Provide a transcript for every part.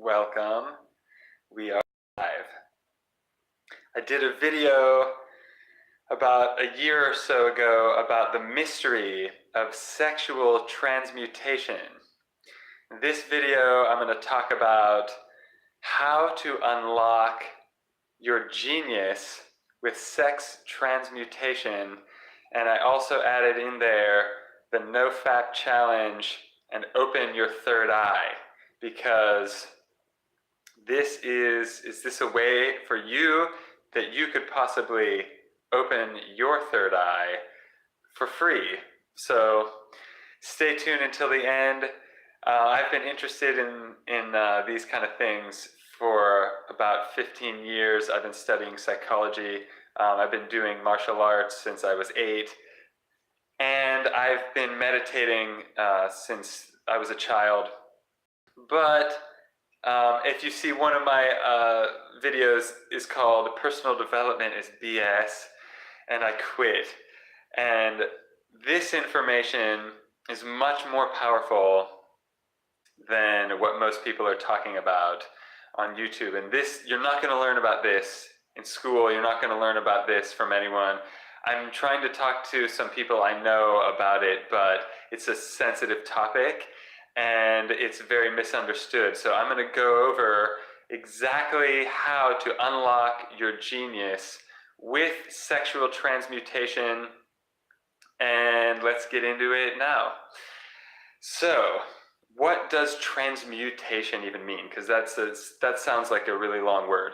Welcome. We are live. I did a video about a year or so ago about the mystery of sexual transmutation. In this video, I'm going to talk about how to unlock your genius with sex transmutation, and I also added in there the no-fap challenge and open your third eye, because is this a way for you that you could possibly open your third eye for free? So stay tuned until the end. I've been interested in these kind of things for about 15 years. I've been studying psychology. I've been doing martial arts since I was 8. And I've been meditating since I was a child. But if you see one of my videos is called Personal Development is BS, and I quit. And this information is much more powerful than what most people are talking about on YouTube. And this, you're not going to learn about this in school. You're not going to learn about this from anyone. I'm trying to talk to some people I know about it, but it's a sensitive topic and it's very misunderstood. So I'm going to go over exactly how to unlock your genius with sexual transmutation, and let's get into it now. So, what does transmutation even mean? Because that sounds like a really long word.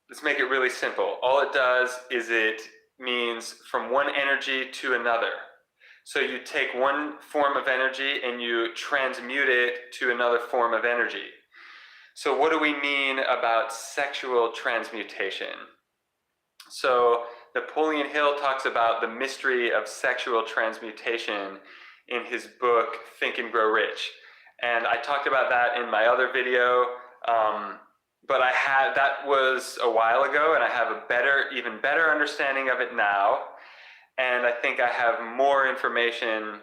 Let's make it really simple. All it does is it means from one energy to another. So you take one form of energy and you transmute it to another form of energy. So what do we mean about sexual transmutation? So Napoleon Hill talks about the mystery of sexual transmutation in his book, Think and Grow Rich. And I talked about that in my other video, but that was a while ago, and I have a even better understanding of it now. And I think I have more information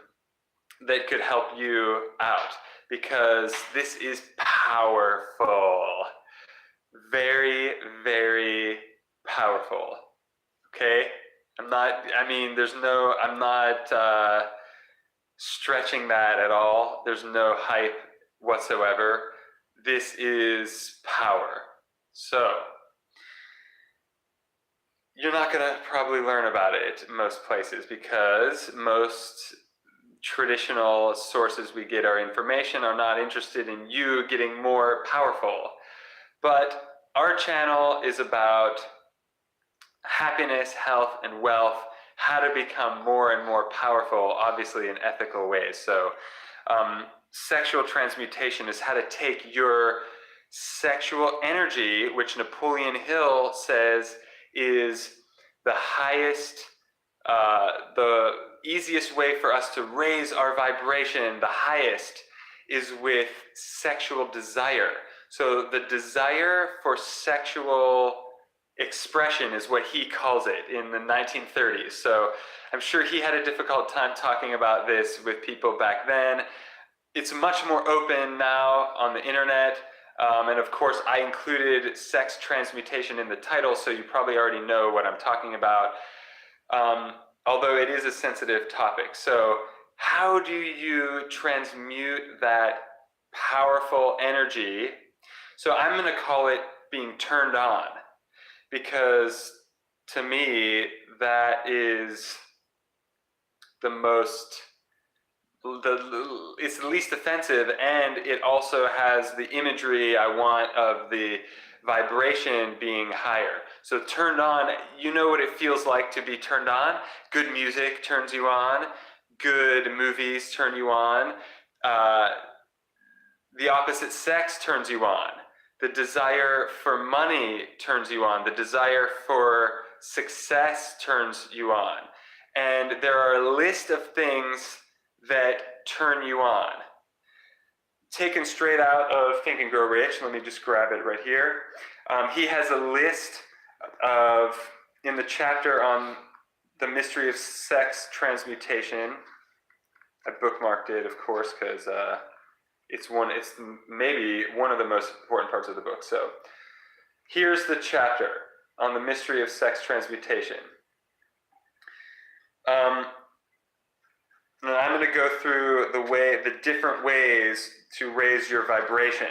that could help you out, because this is powerful. Very, very powerful. Okay? I'm not stretching that at all. There's no hype whatsoever. This is power. So, you're not going to probably learn about it in most places, because most traditional sources we get our information are not interested in you getting more powerful. But our channel is about happiness, health, and wealth, how to become more and more powerful, obviously in ethical ways. So sexual transmutation is how to take your sexual energy, which Napoleon Hill says is the highest, the easiest way for us to raise our vibration, the highest, is with sexual desire. So the desire for sexual expression is what he calls it in the 1930s. So I'm sure he had a difficult time talking about this with people back then. It's much more open now on the internet. And of course, I included sex transmutation in the title, so you probably already know what I'm talking about, although it is a sensitive topic. So how do you transmute that powerful energy? So I'm going to call it being turned on, because to me, that is it's the least offensive, and it also has the imagery I want of the vibration being higher. So turned on, you know what it feels like to be turned on. Good music turns you on. Good movies turn you on. The opposite sex turns you on. The desire for money turns you on. The desire for success turns you on. And there are a list of things that turn you on. Taken straight out of Think and Grow Rich, let me just grab it right here. He has a list of, in the chapter on the mystery of sex transmutation, I bookmarked it, of course, because it's maybe one of the most important parts of the book. So here's the chapter on the mystery of sex transmutation. And I'm going to go through the different ways to raise your vibration,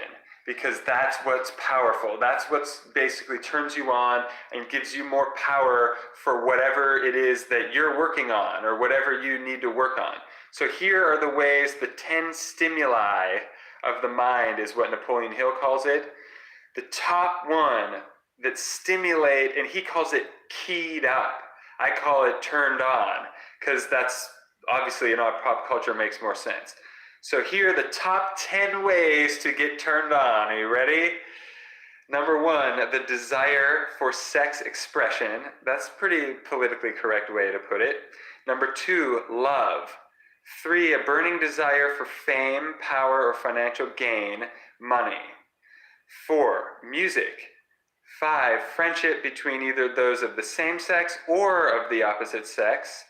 because that's what's powerful. That's what's basically turns you on and gives you more power for whatever it is that you're working on or whatever you need to work on. So here are the ways, the 10 stimuli of the mind is what Napoleon Hill calls it. The top one that stimulate, and he calls it keyed up. I call it turned on, because that's obviously in our pop culture makes more sense. So here are the top 10 ways to get turned on. Are you ready? Number 1, the desire for sex expression. That's a pretty politically correct way to put it. Number 2, love. 3, a burning desire for fame, power, or financial gain, money. 4, music. 5, friendship between either those of the same sex or of the opposite sex.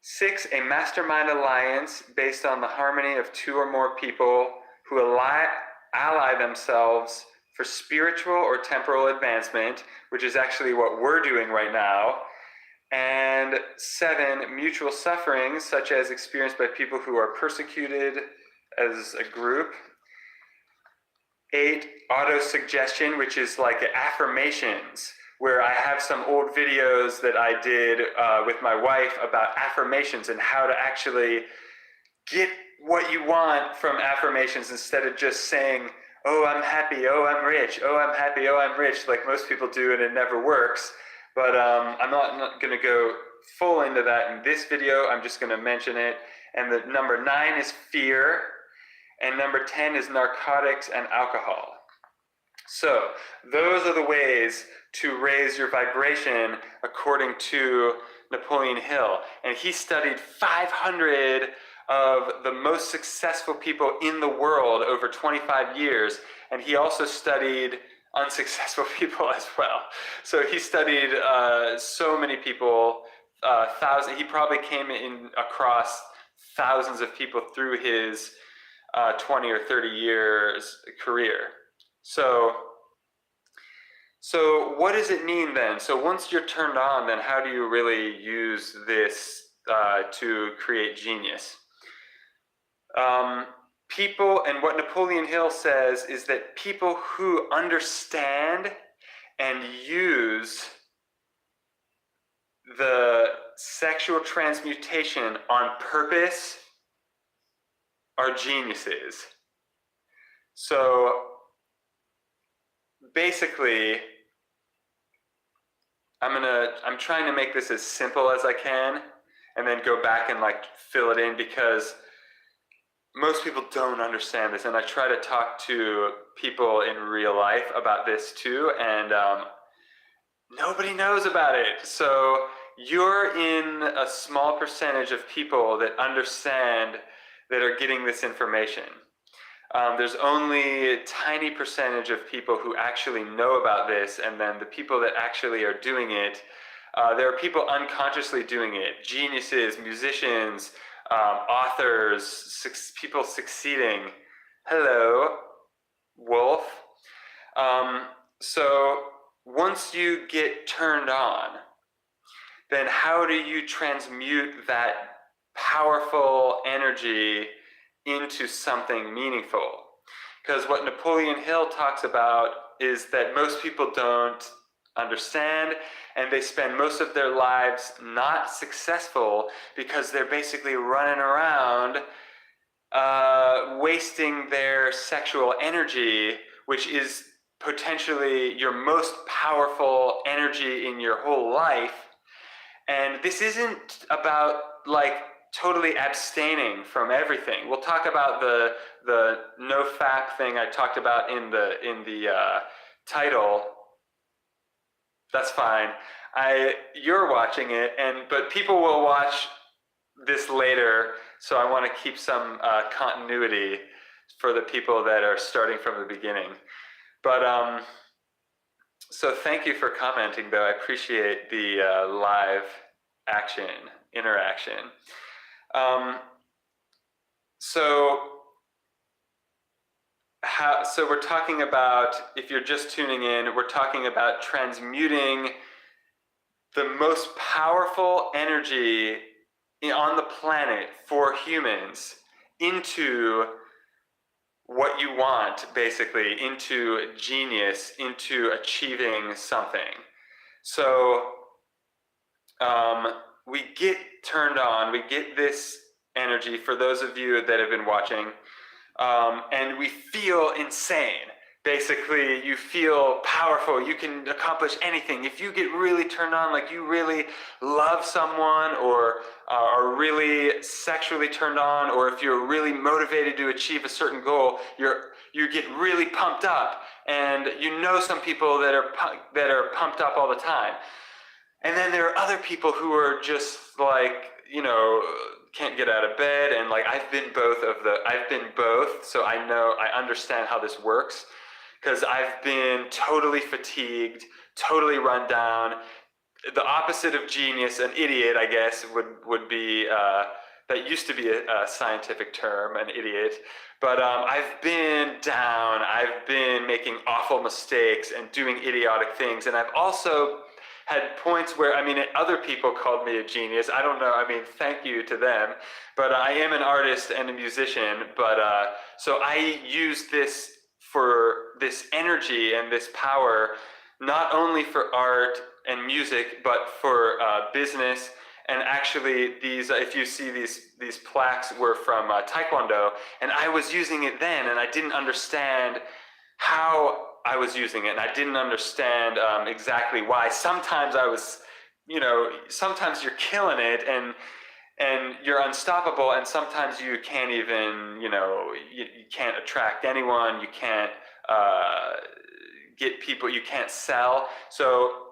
6, a mastermind alliance based on the harmony of 2 or more people who ally themselves for spiritual or temporal advancement, which is actually what we're doing right now. And 7, mutual suffering, such as experienced by people who are persecuted as a group. 8, auto-suggestion, which is like affirmations, where I have some old videos that I did with my wife about affirmations and how to actually get what you want from affirmations instead of just saying, oh, I'm happy, oh, I'm rich, oh, I'm happy, oh, I'm rich, like most people do, and it never works. But I'm not going to go full into that in this video. I'm just going to mention it. And the number 9 is fear. And number 10 is narcotics and alcohol. So those are the ways to raise your vibration according to Napoleon Hill. And he studied 500 of the most successful people in the world over 25 years. And he also studied unsuccessful people as well. So he studied so many people, thousands. He probably came in across thousands of people through his 20 or 30 years career. So what does it mean then? So once you're turned on, then how do you really use this to create genius? People, and what Napoleon Hill says is that people who understand and use the sexual transmutation on purpose are geniuses. So basically, I'm trying to make this as simple as I can and then go back and like fill it in, because most people don't understand this, and I try to talk to people in real life about this too, and nobody knows about it. So you're in a small percentage of people that understand, that are getting this information. There's only a tiny percentage of people who actually know about this, and then the people that actually are doing it, there are people unconsciously doing it, geniuses, musicians, authors, people succeeding. Hello, Wolf. So once you get turned on, then how do you transmute that powerful energy into something meaningful? Because what Napoleon Hill talks about is that most people don't understand, and they spend most of their lives not successful because they're basically running around wasting their sexual energy, which is potentially your most powerful energy in your whole life. And this isn't about like totally abstaining from everything. We'll talk about the no fap thing I talked about in the title. That's fine. You're watching it, but people will watch this later, so I want to keep some continuity for the people that are starting from the beginning. But so thank you for commenting, though. I appreciate the live interaction. So So we're talking about, if you're just tuning in, we're talking about transmuting the most powerful energy on the planet for humans into what you want, basically, into genius, into achieving something. So we get turned on, we get this energy, for those of you that have been watching, and we feel insane. Basically, you feel powerful, you can accomplish anything. If you get really turned on, like you really love someone, or are really sexually turned on, or if you're really motivated to achieve a certain goal, you get really pumped up. And you know some people that are pumped up all the time. And then there are other people who are just like, can't get out of bed, and like I've been both, so I understand how this works, because I've been totally fatigued, totally run down. The opposite of genius, an idiot, I guess, would be, that used to be a scientific term, an idiot. But I've been down, I've been making awful mistakes and doing idiotic things, and I've also had points where, other people called me a genius. I don't know, thank you to them. But I am an artist and a musician, so I use this energy and this power, not only for art and music, but for business. And actually, if you see these plaques were from Taekwondo, and I was using it then, and I didn't understand how I was using it, and I didn't understand exactly why. Sometimes I was, sometimes you're killing it, and you're unstoppable, and sometimes you can't even, you can't attract anyone, you can't get people, you can't sell. So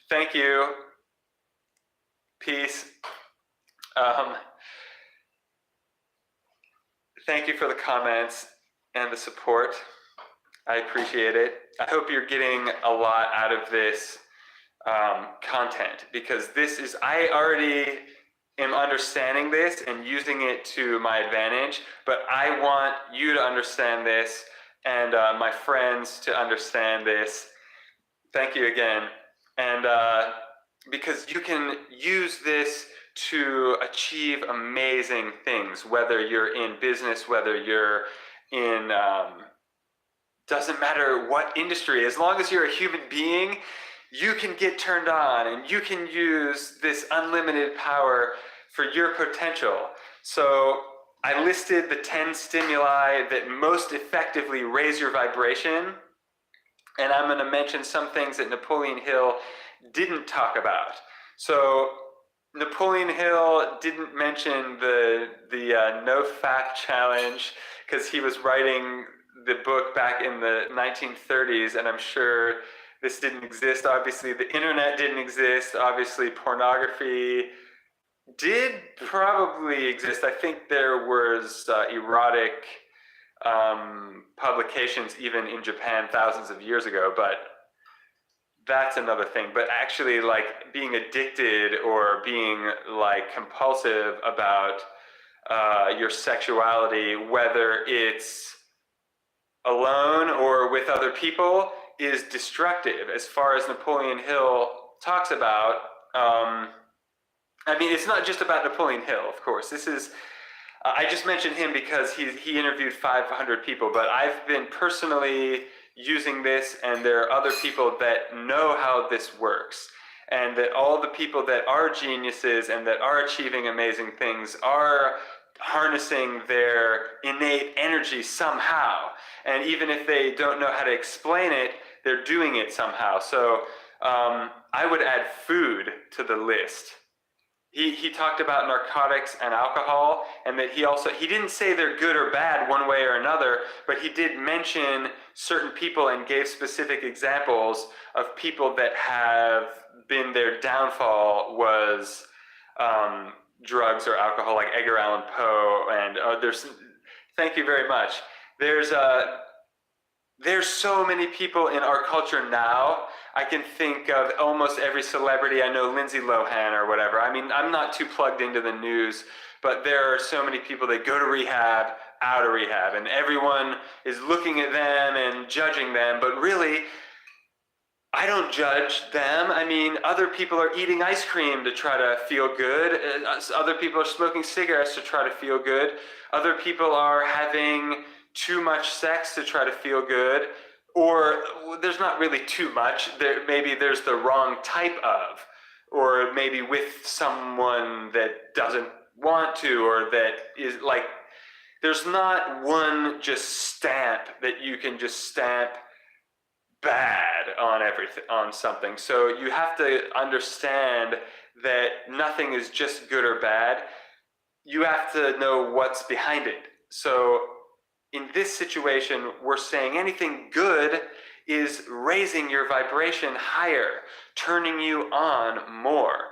thank you, peace. Thank you for the comments and the support. I appreciate it. I hope you're getting a lot out of this content, because I already am understanding this and using it to my advantage, but I want you to understand this, and my friends to understand this. Thank you again. And because you can use this to achieve amazing things, whether you're in business, whether you're in, doesn't matter what industry, as long as you're a human being, you can get turned on, and you can use this unlimited power for your potential. So I listed the 10 stimuli that most effectively raise your vibration, and I'm going to mention some things that Napoleon Hill didn't talk about. So Napoleon Hill didn't mention the no fap challenge, because he was writing the book back in the 1930s, and I'm sure this didn't exist. Obviously, the internet didn't exist. Obviously, pornography did probably exist. I think there was erotic publications even in Japan thousands of years ago, but that's another thing. But actually, like, being addicted or being like compulsive about your sexuality, whether it's alone or with other people, is destructive, as far as Napoleon Hill talks about. It's not just about Napoleon Hill, of course. This is, I just mentioned him because he interviewed 500 people, but I've been personally using this, and there are other people that know how this works, and that all the people that are geniuses and that are achieving amazing things are harnessing their innate energy somehow. And even if they don't know how to explain it, they're doing it somehow. So I would add food to the list. He talked about narcotics and alcohol, and that he didn't say they're good or bad one way or another, but he did mention certain people and gave specific examples of people that have been, their downfall was drugs or alcohol, like Edgar Allan Poe, and thank you very much. There's so many people in our culture now. I can think of almost every celebrity. I know Lindsay Lohan or whatever. I'm not too plugged into the news, but there are so many people that go to rehab out of rehab, and everyone is looking at them and judging them, but really, I don't judge them. I mean, other people are eating ice cream to try to feel good. Other people are smoking cigarettes to try to feel good. Other people are having too much sex to try to feel good. Or there's not really too much. Maybe there's the wrong type of. Or maybe with someone that doesn't want to, or that is like, there's not one just stamp that you can just stamp bad on everything, on something. So you have to understand that nothing is just good or bad. You have to know what's behind it. So in this situation, we're saying anything good is raising your vibration higher, turning you on more,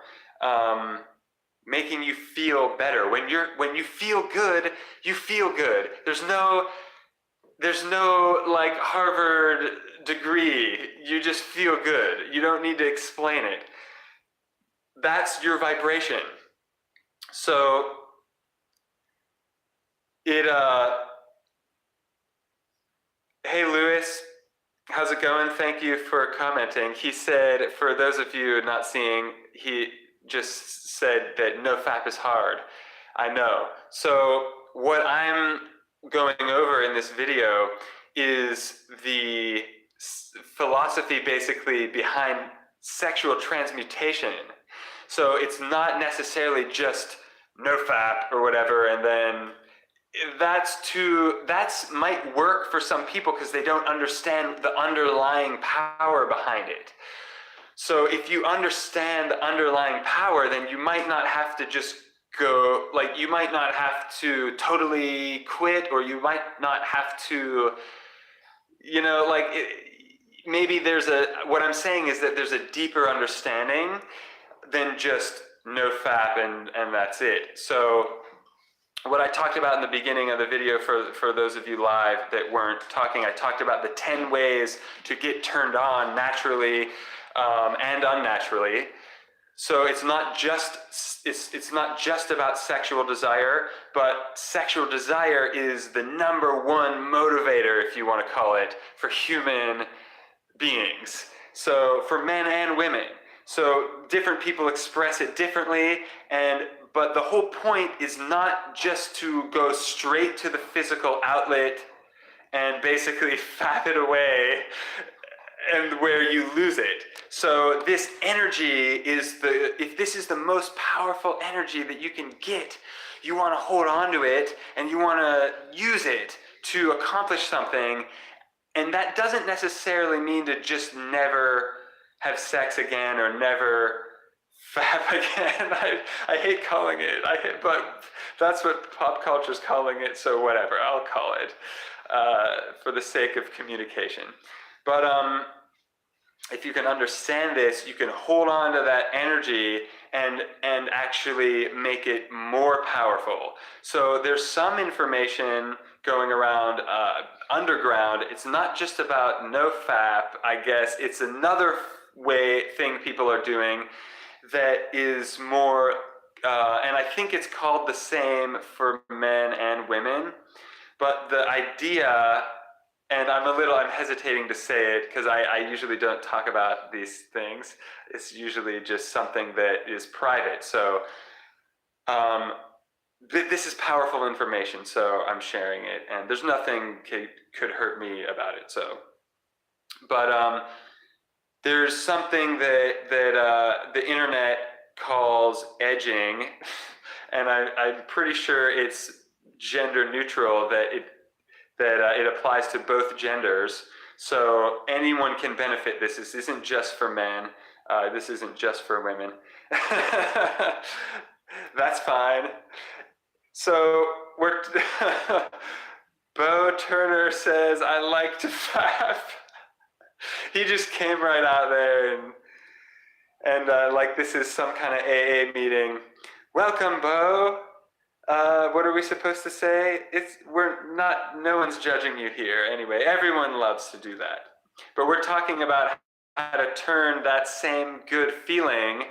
making you feel better. When you feel good, you feel good. There's no like Harvard degree. You just feel good. You don't need to explain it. That's your vibration. So it hey Lewis, how's it going? Thank you for commenting. He said, for those of you not seeing, he just said that no fap is hard. I know. So what I'm going over in this video is the philosophy basically behind sexual transmutation. So it's not necessarily just no fap or whatever, and then that's might work for some people because they don't understand the underlying power behind it. So if you understand the underlying power, then you might not have to just go, like, you might not have to totally quit, or you might not have to, you know, like, maybe there's what I'm saying is that there's a deeper understanding than just no fap and that's it. So what I talked about in the beginning of the video, for those of you live that weren't talking, I talked about the 10 ways to get turned on naturally and unnaturally. So it's not just about sexual desire, but sexual desire is the number one motivator, if you want to call it, for human beings. So for men and women. So different people express it differently, but the whole point is not just to go straight to the physical outlet and basically fap it away, and where you lose it. So this energy is if this is the most powerful energy that you can get, you want to hold on to it and you want to use it to accomplish something. And that doesn't necessarily mean to just never have sex again or never fap again. I hate calling it, but that's what pop culture's calling it, so whatever, I'll call it for the sake of communication. But if you can understand this, you can hold on to that energy and actually make it more powerful. So there's some information going around underground. It's not just about no fap, I guess. It's another thing people are doing that is more, and I think it's called the same for men and women. But the idea, and I'm hesitating to say it because I usually don't talk about these things. It's usually just something that is private. So this is powerful information, so I'm sharing it, and there's nothing could hurt me about it. So, but there's something that the internet calls edging, and I'm pretty sure it's gender neutral, that it applies to both genders. So anyone can benefit. This isn't just for men. This isn't just for women. That's fine. So Bo Turner says, I like to fap. He just came right out there and like this is some kind of AA meeting. Welcome, Bo. What are we supposed to say? No one's judging you here anyway. Everyone loves to do that. But we're talking about how to turn that same good feeling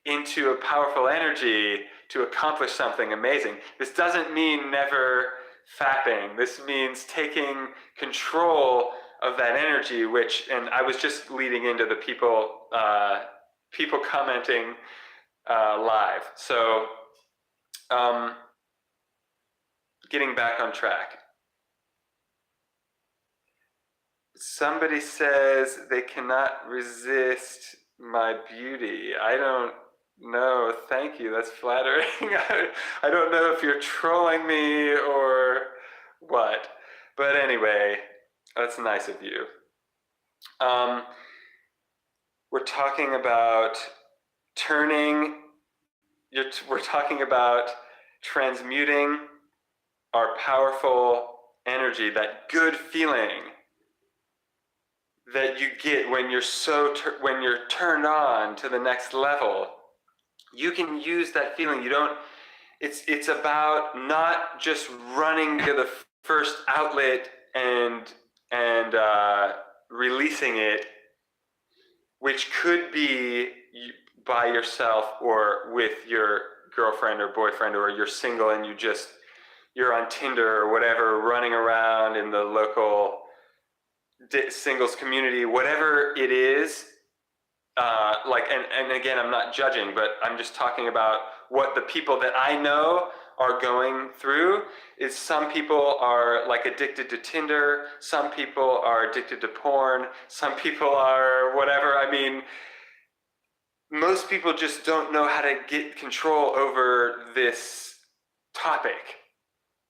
into a powerful energy to accomplish something amazing. This doesn't mean never fapping. This means taking control of that energy, which, and I was just leading into the people commenting live. So getting back on track. Somebody says they cannot resist my beauty. I don't know. Thank you. That's flattering. I don't know if you're trolling me or what. But anyway, that's nice of you. We're talking about we're talking about transmuting our powerful energy, that good feeling that you get when you're when you're turned on to the next level. You can use that feeling. It's about not just running to the first outlet and releasing it, which could be by yourself or with your girlfriend or boyfriend, or you're single and you're on Tinder or whatever, running around in the local singles community, whatever it is. And again, I'm not judging, but I'm just talking about what the people that I know are going through. Is some people are like addicted to Tinder, some people are addicted to porn, some people are whatever. I mean, most people just don't know how to get control over this topic.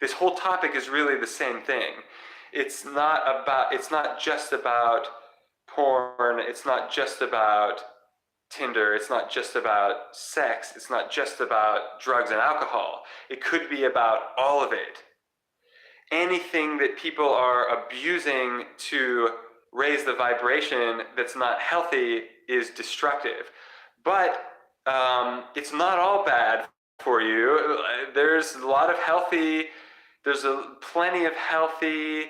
This whole topic is really the same thing. It's not just about porn, it's not just about Tinder, it's not just about sex, it's not just about drugs and alcohol. It could be about all of it. Anything that people are abusing to raise the vibration that's not healthy is destructive. But it's not all bad for you. There's plenty of healthy,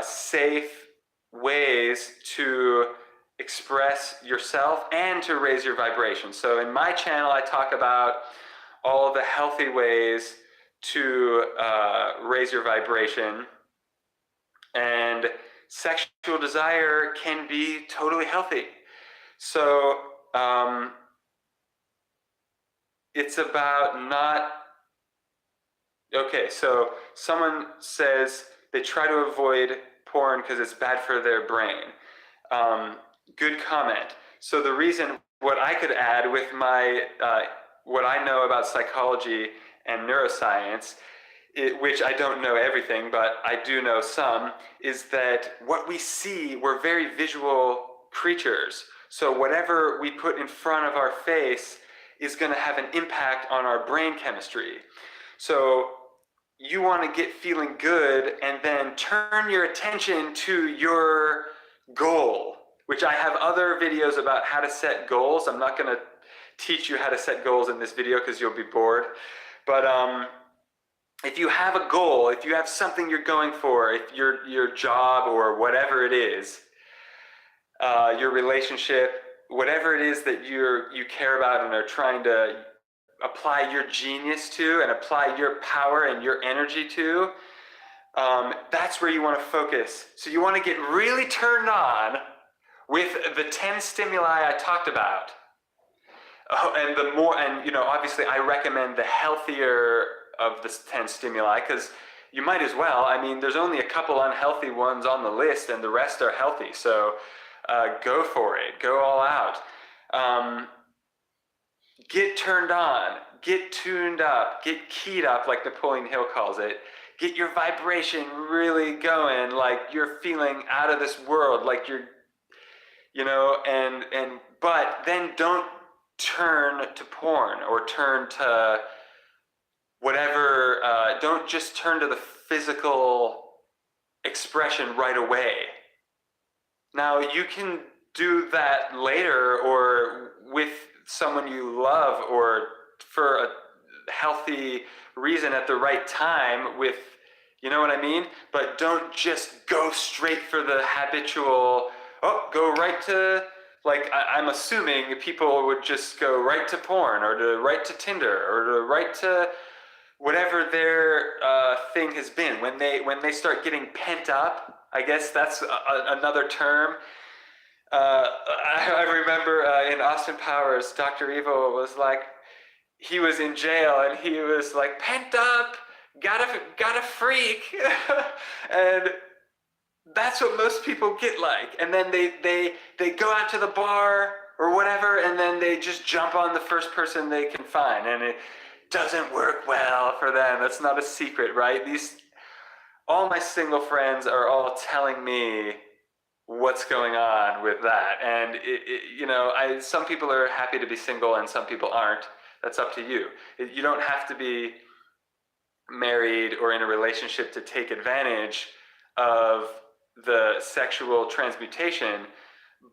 safe ways to express yourself and to raise your vibration. So in my channel, I talk about all the healthy ways to raise your vibration, and sexual desire can be totally healthy. So it's about not, okay, so someone says they try to avoid porn because it's bad for their brain. Good comment. So the reason, what I could add with my, what I know about psychology and neuroscience, which I don't know everything, but I do know some, is that what we see, we're very visual creatures. So whatever we put in front of our face is going to have an impact on our brain chemistry. So you want to get feeling good and then turn your attention to your goal, which I have other videos about how to set goals. I'm not going to teach you how to set goals in this video because you'll be bored. But if you have a goal, if you have something you're going for, if your job or whatever it is, your relationship, whatever it is that you care about and are trying to apply your genius to and apply your power and your energy to, that's where you want to focus. So you want to get really turned on with the 10 stimuli I talked about. And the more, and obviously I recommend the healthier of the 10 stimuli, because you might as well. I mean, there's only a couple unhealthy ones on the list and the rest are healthy. So go for it, go all out. Get turned on, get tuned up, get keyed up, like Napoleon Hill calls it. Get your vibration really going, like you're feeling out of this world, like you're, but then don't turn to porn or turn to whatever, don't just turn to the physical expression right away. Now, you can do that later or with someone you love or for a healthy reason at the right time with, you know what I mean? But don't just go straight for the habitual, go right to, like, I'm assuming people would just go right to porn or to right to Tinder or to right to whatever their thing has been, when they start getting pent up, I guess that's another term. I remember in Austin Powers, Dr. Evil was like, he was in jail and he was like, pent up, gotta freak. And that's what most people get like. And then they go out to the bar or whatever, and then they just jump on the first person they can find, and it doesn't work well for them. That's not a secret, right? All my single friends are all telling me what's going on with that. And some people are happy to be single and some people aren't. That's up to you. You don't have to be married or in a relationship to take advantage of the sexual transmutation,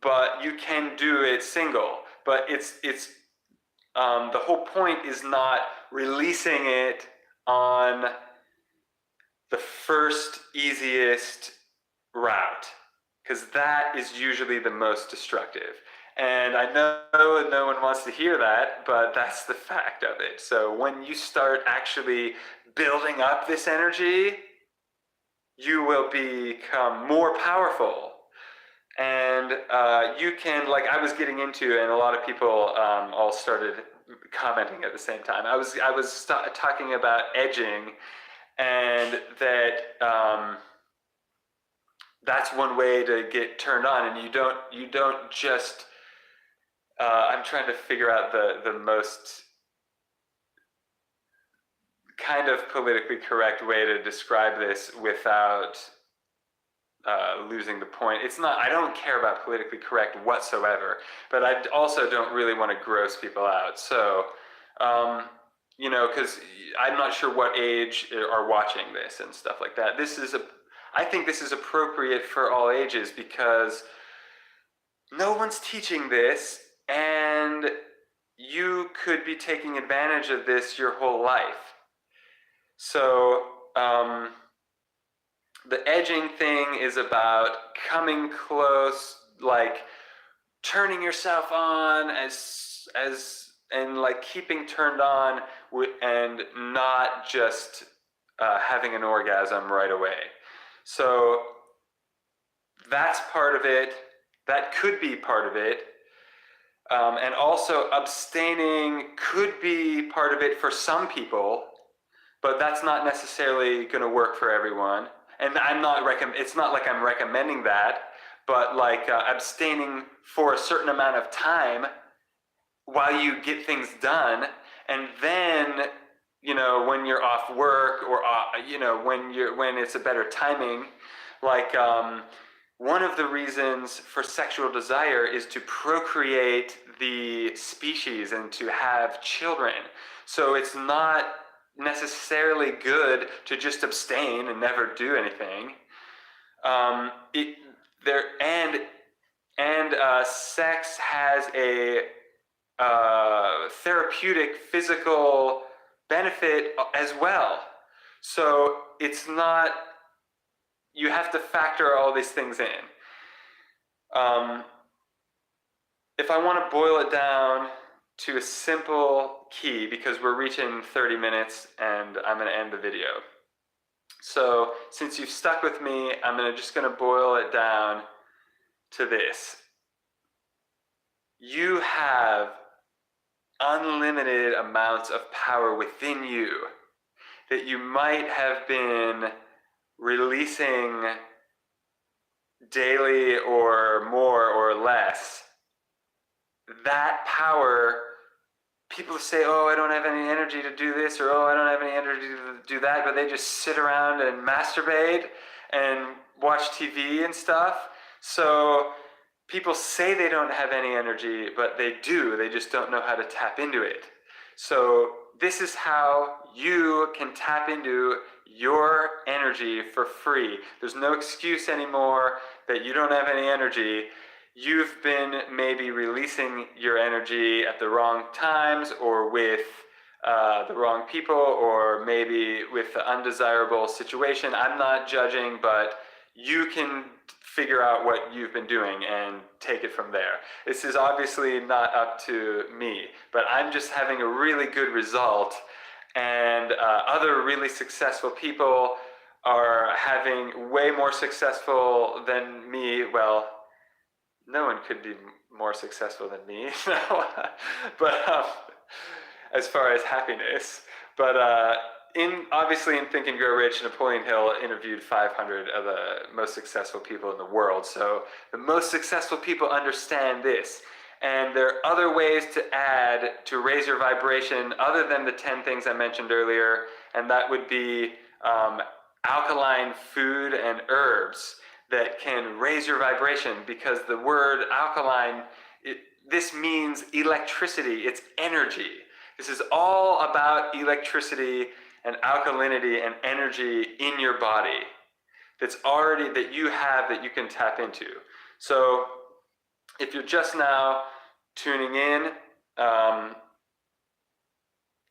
but you can do it single. But it's the whole point is not releasing it on the first easiest route, because that is usually the most destructive. And I know no one wants to hear that, but that's the fact of it. So when you start actually building up this energy, you will become more powerful. And you can, like I was getting into, and a lot of people all started commenting at the same time. I was talking about edging, and that that's one way to get turned on. And you don't just. I'm trying to figure out the most kind of politically correct way to describe this without losing the point. It's not, I don't care about politically correct whatsoever, but I also don't really want to gross people out. So, because I'm not sure what age are watching this and stuff like that. I think this is appropriate for all ages, because no one's teaching this, and you could be taking advantage of this your whole life. So, the edging thing is about coming close, like turning yourself on and like keeping turned on, and not just having an orgasm right away. So that's part of it. That could be part of it. And also abstaining could be part of it for some people, but that's not necessarily going to work for everyone. And it's not like I'm recommending that, but like abstaining for a certain amount of time while you get things done, and then when you're off work, or when it's a better timing, like one of the reasons for sexual desire is to procreate the species and to have children. So it's not necessarily good to just abstain and never do anything. Sex has a therapeutic physical benefit as well. So it's not, you have to factor all these things in. If I want to boil it down to a simple key, because we're reaching 30 minutes and I'm going to end the video. So since you've stuck with me, I'm just going to boil it down to this. You have unlimited amounts of power within you that you might have been releasing daily or more or less. That power, people say, oh, I don't have any energy to do this, or oh, I don't have any energy to do that, but they just sit around and masturbate and watch TV and stuff. So people say they don't have any energy, but they do. They just don't know how to tap into it. So this is how you can tap into your energy for free. There's no excuse anymore that you don't have any energy. You've been maybe releasing your energy at the wrong times, or with the wrong people, or maybe with the undesirable situation. I'm not judging, but you can figure out what you've been doing and take it from there. This is obviously not up to me, but I'm just having a really good result, and other really successful people are having way more successful than me. Well, no one could be more successful than me, but as far as happiness. But obviously in Think and Grow Rich, Napoleon Hill interviewed 500 of the most successful people in the world. So the most successful people understand this. And there are other ways to add to raise your vibration other than the 10 things I mentioned earlier, and that would be alkaline food and herbs that can raise your vibration, because the word alkaline, this means electricity, it's energy. This is all about electricity and alkalinity and energy in your body that's already, that you have, that you can tap into. So if you're just now tuning in,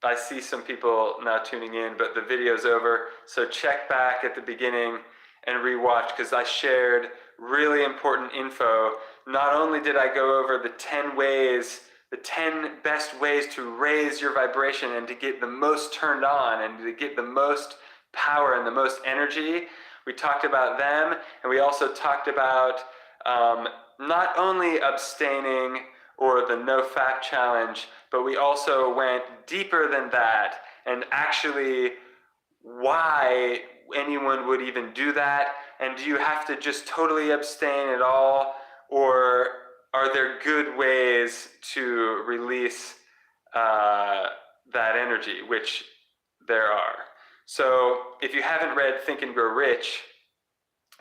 I see some people now tuning in, but the video's over. So check back at the beginning and rewatch, because I shared really important info. Not only did I go over the 10 ways, the 10 best ways to raise your vibration and to get the most turned on and to get the most power and the most energy, we talked about them, and we also talked about not only abstaining or the no fap challenge, but we also went deeper than that, and actually why anyone would even do that, and do you have to just totally abstain at all, or are there good ways to release that energy, which there are. So if you haven't read Think and Grow Rich,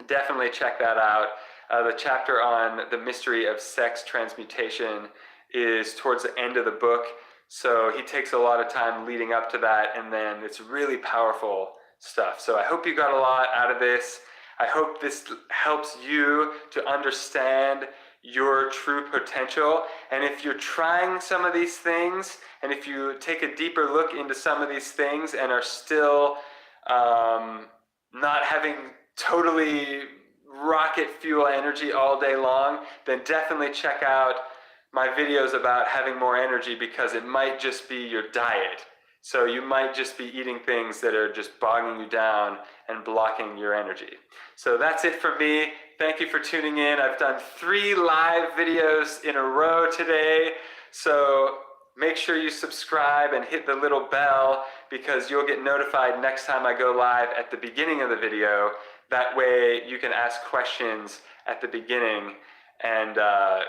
definitely check that out. The chapter on the mystery of sex transmutation is towards the end of the book, so he takes a lot of time leading up to that, and then it's really powerful stuff. So I hope you got a lot out of this. I hope this helps you to understand your true potential. And if you're trying some of these things, and if you take a deeper look into some of these things and are still not having totally rocket fuel energy all day long, then definitely check out my videos about having more energy, because it might just be your diet. So you might just be eating things that are just bogging you down and blocking your energy. So that's it for me. Thank you for tuning in. I've done 3 live videos in a row today. So make sure you subscribe and hit the little bell, because you'll get notified next time I go live at the beginning of the video. That way you can ask questions at the beginning, and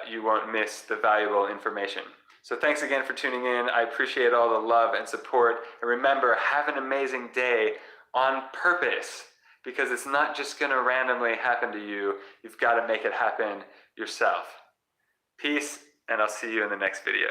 you won't miss the valuable information. So thanks again for tuning in. I appreciate all the love and support. And remember, have an amazing day on purpose, because it's not just going to randomly happen to you. You've got to make it happen yourself. Peace, and I'll see you in the next video.